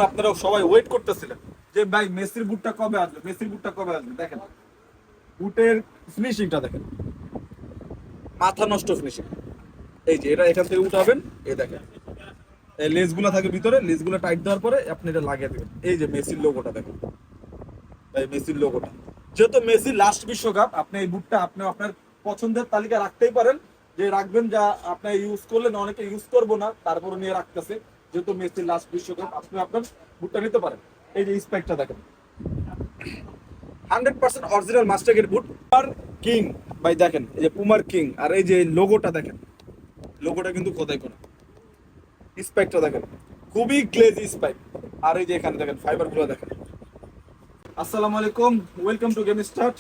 আপনারা সবাই ওয়েট করতেছিলেন যে ভাই মেসির বুটটা কবে আসবে, মেসির বুটটা কবে আসবে। দেখেন বুটের ফিনিশিংটা দেখেন, মাথা নষ্ট ফিনিশিং। এই যে এটা এখান থেকে উঠাবেন, এই দেখেন এই লেসগুলো থাকে ভিতরে, লেসগুলো টাইট দেওয়ার পরে আপনি এটা লাগিয়ে দেবেন। এই যে মেসির লোগোটা দেখেন, এই মেসির লোগোটা। যেহেতু মেসি লাস্ট বিশ্বকাপ, আপনি এই বুটটা আপনি আপনার পছন্দের তালিকা রাখতেই পারেন, যে রাখবেন যা আপনি ইউজ করলেন, অনেকে ইউজ করবো না তারপরে নিয়ে রাখতেছে। যেহেতু মেসির লাস্ট বিশ্বকাপ, আপনি আপনার বুটটা নিতে পারেন। এই যে স্পেকটা দেখেন, 100% অরিজিনাল মাস্টারগেট বুট, পুমার কিং। ভাই দেখেন এই যে পুমার কিং, আর এই যে লোগোটা দেখেন, লোগোটা কিন্তু কোথায় কোনো। স্পাইকটা দেখেন, খুবই গ্লেজি স্পাইক। আর এই যে এখানে দেখেন ফাইবার গুলো দেখেন। আসসালামু আলাইকুম, ওয়েলকাম টু গেম স্টার্ট।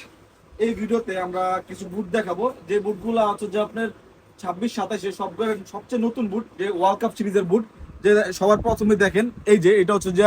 এই ভিডিওতে আমরা কিছু বুট দেখাবো, যে বুটগুলো আছে যে আপনার 26-27-এ সবচেয়ে নতুন বুট, যে ওয়ার্ল্ড কাপ সিরিজের বুট। যে সবার প্রথমে দেখেন এই যে এটা হচ্ছে যে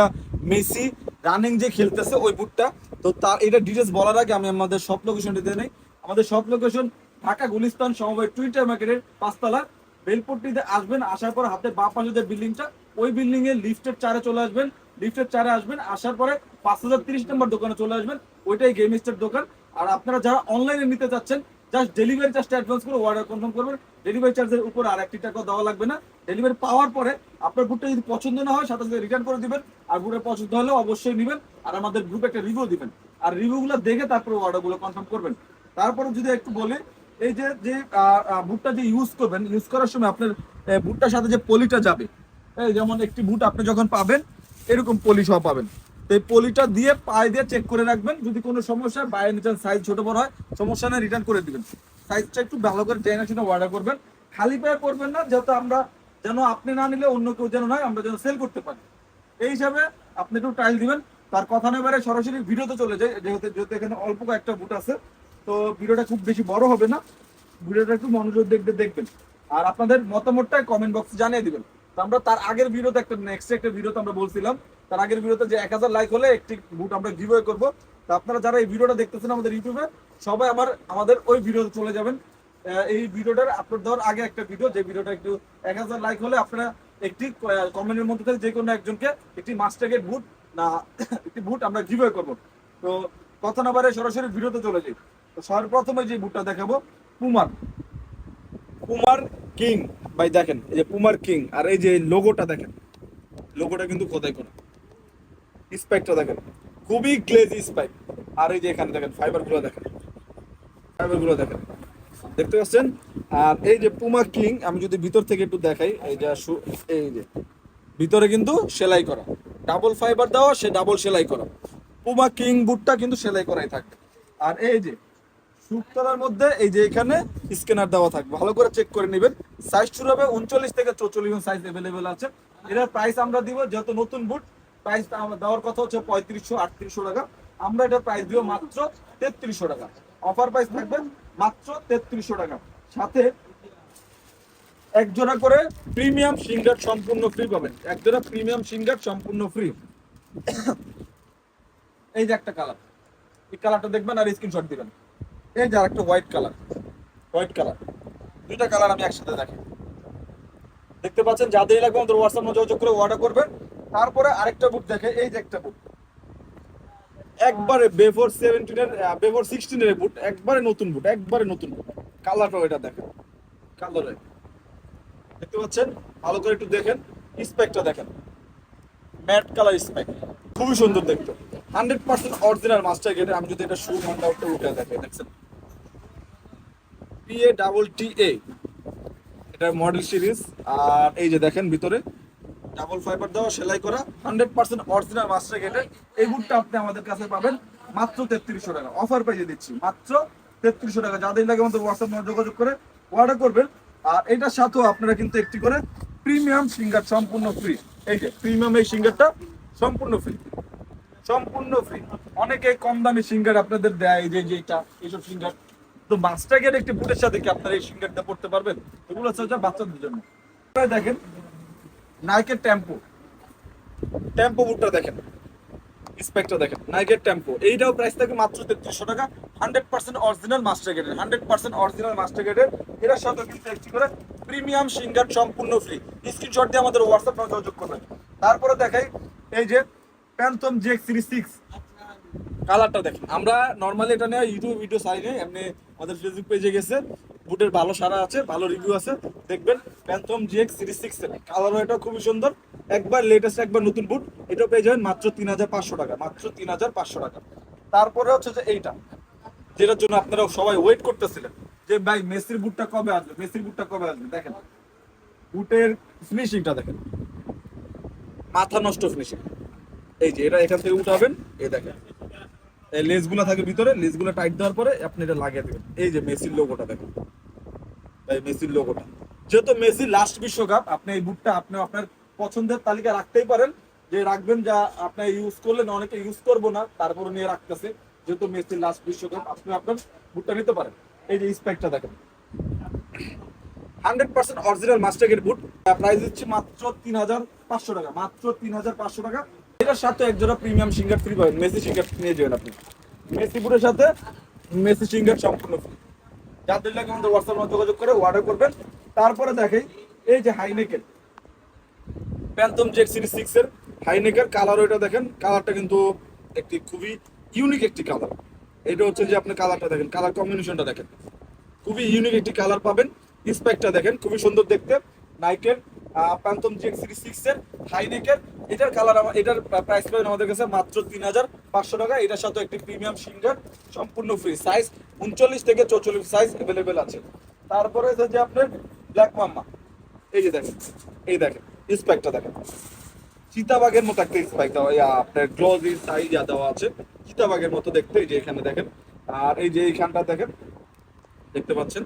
মেসি রানিং যে খেলতেছে ওই বুটটা। তো তার এটা ডিটেলস বলার আগে আমি আমাদের শপ লোকেশনটা দিয়ে নেই। আমাদের শপ লোকেশন ঢাকা গুলিস্তান সমবায় টুইটার মার্কেটের 5 তলা। বেলপট্টিতে আসবেন, আসার পর হাতে বাঁ পাশে যে বিল্ডিংটা, ওই বিল্ডিং এর লিফটের 4-এ চলে আসবেন। লিফটের 4-এ আসবেন, আসার পরে 5030 নম্বর দোকানে চলে আসবেন, ওইটাই গেম স্টার দোকান। আর আপনারা যারা অনলাইনে নিতে চাচ্ছেন, জাস্ট ডেলিভারি চার্জটা অ্যাডভান্স করে অর্ডার কনফার্ম করবেন। ডেলিভারি চার্জের উপর আর 1 টাকা দেওয়া লাগবে না। ডেলিভারি পাওয়ার পরে আপনার বুটটা যদি পছন্দ না হয়, সাথে সাথে রিটার্ন করে দিবেন। আর বুটের পছন্দ হলে অবশ্যই নেবেন, আর আমাদের গ্রুপে একটা রিভিউ দিবেন। আর রিভিউগুলো দেখে তারপরে অর্ডারগুলো কনফার্ম করবেন। তারপরে যদি একটু বলি, এই যে যে বুটটা যে ইউজ করবেন, ইউজ করার সময় আপনার বুটটার সাথে যে পলিটা যাবে, এই যেমন একটি বুট আপনি যখন পাবেন এরকম পলি সহ পাবেন। তো এই পলিটা দিয়ে পায়ে দিয়ে চেক করে রাখবেন, যদি কোনো সমস্যা বাইরে নিচে সাইজ ছোট বড় হয় সমস্যা না, রিটার্ন করে দিবেন। সাইজটা একটু ভালো করে জেনে শুনে অর্ডার করবেন, খালি পায়ে করবেন না, যেহেতু আমরা যেন আপনি না নিলে অন্য কেউ যেন নয়, আমরা যেন সেল করতে পারি। এই হিসাবে আপনি একটু ট্রায়াল দিবেন। তার কথা নেই বাইরে সরাসরি ভিডিওতে চলে যায়, যেহেতু যেহেতু এখানে অল্প কয়েকটা বুট আছে। তো ভিডিওটা খুব বেশি বড় হবে না, ভিডিওটা একটু মনোযোগ দেখবেন। আর আপনাদের মতামতটা কমেন্ট বক্সে জানিয়ে দিবেন। তো আমরা তার আগের ভিডিওতে একটা ভিডিওতে আমরা বলছিলাম, তার আগের ভিডিওতে যে 1000 লাইক হলে একটি বুট আমরা গিভওয়ে করব। তো আপনারা যারা এই ভিডিওটা দেখতেছেন আমাদের ইউটিউবে, সবাই আমাদের ওই ভিডিওতে চলে যাবেন। এই ভিডিওটার আপলোড দেওয়ার আগে একটা ভিডিও, যে ভিডিওটা একটু 1000 লাইক হলে আপনারা একটি কমেন্টের মধ্যে থেকে যে কোনো একজনকে একটি মাস্টারগেট বুট না একটি বুট আমরা গিভওয়ে করব। তো কথা না বারে সরাসরি ভিডিওতে চলে যাই। তো সর্বপ্রথমে যে বুটটা দেখাবো, পুমার পুমার কিং। ভাই দেখেন এই যে পুমার কিং, আর এই যে লোগোটা দেখেন, লোগোটা কিন্তু কোথায় কোনো। স্পাইকটা দেখেন, খুবই গ্লেজি স্পাইক। আর এই যে এখানে দেখেন ফাইবার গুলো দেখেন, ফাইবার গুলো দেখেন, দেখতে পাচ্ছেন। আর এই যে পুমা কিং, আমি যদি ভিতর থেকে একটু দেখাই, এই যে এই যে ভিতরে কিন্তু সেলাই করা, ডাবল ফাইবার দেওয়া, সে ডাবল সেলাই করা। পুমা কিং বুটটা কিন্তু সেলাই করাই থাকবে। আর এই যে শুকতলার মধ্যে এই যে এখানে স্ক্যানার দেওয়া থাকবে, ভালো করে চেক করে নেবেন। সাইজ শুরু হবে 39 থেকে 44 সাইজ अवेलेबल আছে। এটার প্রাইস আমরা দিব, যেহেতু নতুন বুট, প্রাইস দেওয়ার কথা হচ্ছে 3500-3800 টাকা। আমরা এটার প্রাইস দিব মাত্র 3300 টাকা। অফার প্রাইস থাকবে মাত্র 3300 টাকা। সাথে এক জোড়া করে প্রিমিয়াম সিঙ্গার সম্পূর্ণ ফ্রি পাবেন, এক জোড়া প্রিমিয়াম সিঙ্গার সম্পূর্ণ ফ্রি। এই যে একটা কালার, এই কালারটা দেখবেন আর স্ক্রিনশট দিবেন। এই যে আরেকটা হোয়াইট কালার, হোয়াইট কালার, দুইটা কালার আমি একসাথে দেখি, দেখতে পাচ্ছেন। যাদেরই লাগবে আমাদের হোয়াটসঅ্যাপ যোগাযোগ করে অর্ডার করবেন। তারপরে আরেকটা বুট দেখে, এই যে একটা বুট একবারে বেফোর 17 এর বেফোর 16 এর বুট, একবারে নতুন বুট, একবারে নতুন বুট। কালারটাও এটা দেখেন, কালারে দেখতে পাচ্ছেন, ভালো করে একটু দেখেন। স্পেকটা দেখেন, ম্যাট কালার স্পেক, খুবই সুন্দর দেখতে। 100% অরিজিনাল মাস্টার গেটের। আমি যদি এটা শু মানটা উঠে দেখেন, দেখছেন PATTA, এটা মডেল সিরিজ। আর এই যে দেখেন ভিতরে ডাবল ফাইবার দেওয়া, সেলাই করা, 100% অরিজিনাল মাস্টার গেটের। এই বুটটা আপনি আমাদের কাছে পাবেন মাত্র 3300 টাকা। অফার প্রাইসে দিচ্ছি মাত্র 3300 টাকা। যাদের লাগে আমাদের হোয়াটসঅ্যাপ যোগাযোগ করে অর্ডার করবেন। আর এটার সাথেও আপনারা কিন্তু একটি করে প্রিমিয়াম সিঙ্গার সম্পূর্ণ ফ্রি। এই যে প্রিমিয়াম এই সিঙ্গারটা সম্পূর্ণ ফ্রি, সম্পূর্ণ ফ্রি। অনেকে কম দামি সিঙ্গার আপনাদের দেয়, এই যে এইটা, এইসব সিঙ্গার। তো মাস্টার গেট একটি বুটের সাথে কি আপনারা এই সিঙ্গারটা পড়তে পারবেন? এগুলো হচ্ছে বাচ্চাদের জন্য। দেখেন নাইকের টেম্পো, টেম্পো বুটটা দেখেন, স্পেকটা দেখেন, নাইকের টেম্পো। এইটাও প্রাইস থাকে মাত্র 3300 টাকা। 100% অরিজিনাল মাস্টার গেটের, 100% অরিজিনাল মাস্টার গেটের। এটার সাথে কিন্তু একটি করে প্রিমিয়াম সিঙ্গার সম্পূর্ণ ফ্রি। স্ক্রিনশট দিয়ে আমাদের হোয়াটসঅ্যাপ যোগাযোগ করবেন। তারপরে দেখাই এই যে প্যান্থম জেক সিরিজ 6 কালারটা দেখেন। আমরা নর্মালি এটা নিয়ে ইউটিউব ভিডিও চাই না, এমনি আমাদের ফেসবুক পেজে গেছে, বুটের ভালো সারা আছে, ভালো রিভিউ আছে, দেখবেন প্যান্থম জিএক্স সিরিজ 6 এর কালারও এটা খুবই সুন্দর, একবার লেটেস্ট একবার নতুন বুট। এটা পেয়ে যাবেন মাত্র 3500 টাকা, মাত্র 3500 টাকা। তারপরে হচ্ছে যে এইটা, যেটার জন্য আপনারা সবাই ওয়েট করতেছিলেন যে ভাই মেসির বুটটা কবে আসবে, মেসির বুটটা কবে আসবে। দেখেন বুটের ফিনিশিংটা দেখেন, মাথা নষ্ট ফিনিশিং। এই যে এটা এখান থেকে উঠাবেন, এই দেখেন এই লেসগুলো থাকে ভিতরে, লেসগুলো টাইট দেওয়ার পরে আপনি এটা লাগিয়ে দেবেন। এই যে মেসির লোগোটা দেখেন, এই মেসির লোগোটা। যেহেতু মেসি লাস্ট বিশ্বকাপ, আপনি এই বুটটা আপনি আপনার পছন্দের তালিকা রাখতেই পারেন, যে রাখবেন যা আপনি ইউজ করলেন, অনেকে ইউজ করবো না তারপরে নিয়ে রাখতেছে, যেহেতু মেসির লাস্ট বিশ্বকাপ আপনি আপনার বুটটা নিতে পারেন। এই যে স্পেকটা দেখেন, 100% অরিজিনাল মাস্টারগের বুট, প্রাইস দিচ্ছি মাত্র 3500 টাকা, মাত্র 3500 টাকা। এটার সাথে এক জোড়া প্রিমিয়াম সিঙ্গার ফ্রি পাবেন, মেসি সিঙ্গার নিয়ে যাবেন আপনি, মেসি বুটের সাথে মেসি সিঙ্গার সম্পূর্ণ ফ্রি। যাদের লাগে আমাদের হোয়াটসঅ্যাপে যোগাযোগ করে অর্ডার করবেন। তারপরে দেখেন এই যে হাইনেকের প্যান্থম জেক সিরিজ 6 এর হাইনেকের কালার, ওইটা দেখেন কালারটা কিন্তু একটি খুবই ইউনিক একটি কালার। এটা হচ্ছে যে আপনি কালারটা দেখেন, কালার কম্বিনেশনটা দেখেন, খুবই ইউনিক একটি কালার পাবেন। স্পেকটা দেখেন খুবই সুন্দর দেখতে, নাইকের প্যান্থম জেক সিরিজ 6 এর হাইনেকের। এটার কালার এটার প্রাইস পাবেন আমাদের কাছে মাত্র 3500 টাকা। এটার সাথে একটি প্রিমিয়াম সিঙ্গার সম্পূর্ণ ফ্রি, সাইজ 39 থেকে 44 সাইজ অ্যাভেলেবেল আছে। তারপরে হচ্ছে যে আপনার ব্ল্যাক মাম্মা, এই যে দেখেন, এই দেখেন স্পেকটা দেখেন, চিতাবাগের মতো একটা স্পাইক দেওয়া, আপনার গ্লোজি সাইজ দেওয়া আছে, চিতাবাগের মতো দেখতে। এই যে এখানে দেখেন, আর এই যে এইখানটা দেখেন, দেখতে পাচ্ছেন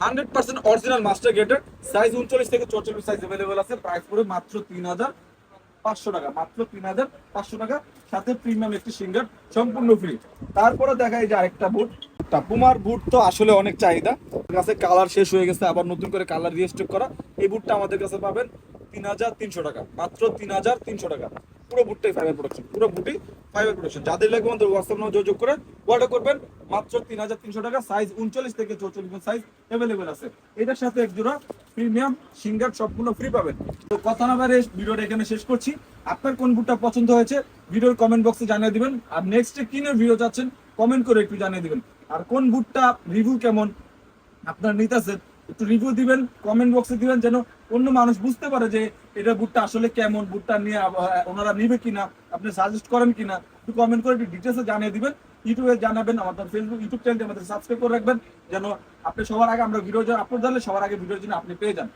100% অরিজিনাল মাস্টার গেটের, সাইজ 39 থেকে 44 সাইজ अवेलेबल আছে। প্রাইস পড়ে মাত্র 3500 টাকা, মাত্র 3500 টাকা, সাথে প্রিমিয়াম একটি সিঙ্গার সম্পূর্ণ ফ্রি। তারপরে দেখা এই যে আরেকটা বুট, পুমার বুট তো আসলে অনেক চাহিদা, আমাদের কাছে কালার শেষ হয়ে গেছে, আবার নতুন করে কালার রিস্টক করা। এই বুটটা আমাদের কাছে পাবেন 3300 টাকা, মাত্র 3300 টাকা। পুরো বুটটাই ফাইবার প্রোডাকশন, পুরো বুটই ফাইবার প্রোডাকশন। যাদের লাগবে আমাদের হোয়াটসঅ্যাপ নাম্বার যোগাযোগ করে অর্ডার করবেন, মাত্র 3300 টাকা। সাইজ 39 থেকে 44 সাইজ अवेलेबल আছে। এটার সাথে এক জোড়া প্রিমিয়াম সিঙ্গার সম্পূর্ণ ফ্রি পাবেন। তো কথা না বাড়িয়ে ভিডিওটা এখানে শেষ করছি। আপনার কোন বুটটা পছন্দ হয়েছে ভিডিওর কমেন্ট বক্সে জানিয়ে দিবেন, আর নেক্সটে কিনের ভিডিও চাচ্ছেন কমেন্ট করে একটু জানিয়ে দিবেন। আর কোন বুটটা রিভিউ কেমন আপনার নিতেছেন একটু রিভিউ দিবেন, কমেন্ট বক্সে দিবেন, যেন অন্য মানুষ বুঝতে পারে যে এটা বুটটা আসলে কেমন, বুটটা নিয়ে ওনারা নিবে কিনা, আপনি সাজেস্ট করেন কিনা, একটু কমেন্ট করে একটু ডিটেলসে জানিয়ে দিবেন। ইউটিউবে জানাবেন, আমাদের ফেসবুক ইউটিউব চ্যানেলটি আমাদের সাবস্ক্রাইব করে রাখবেন, যেন আপনি সবার আগে আমরা ভিডিও আপলোড দিলে সবার আগে ভিডিওর জন্য আপনি পেয়ে যান।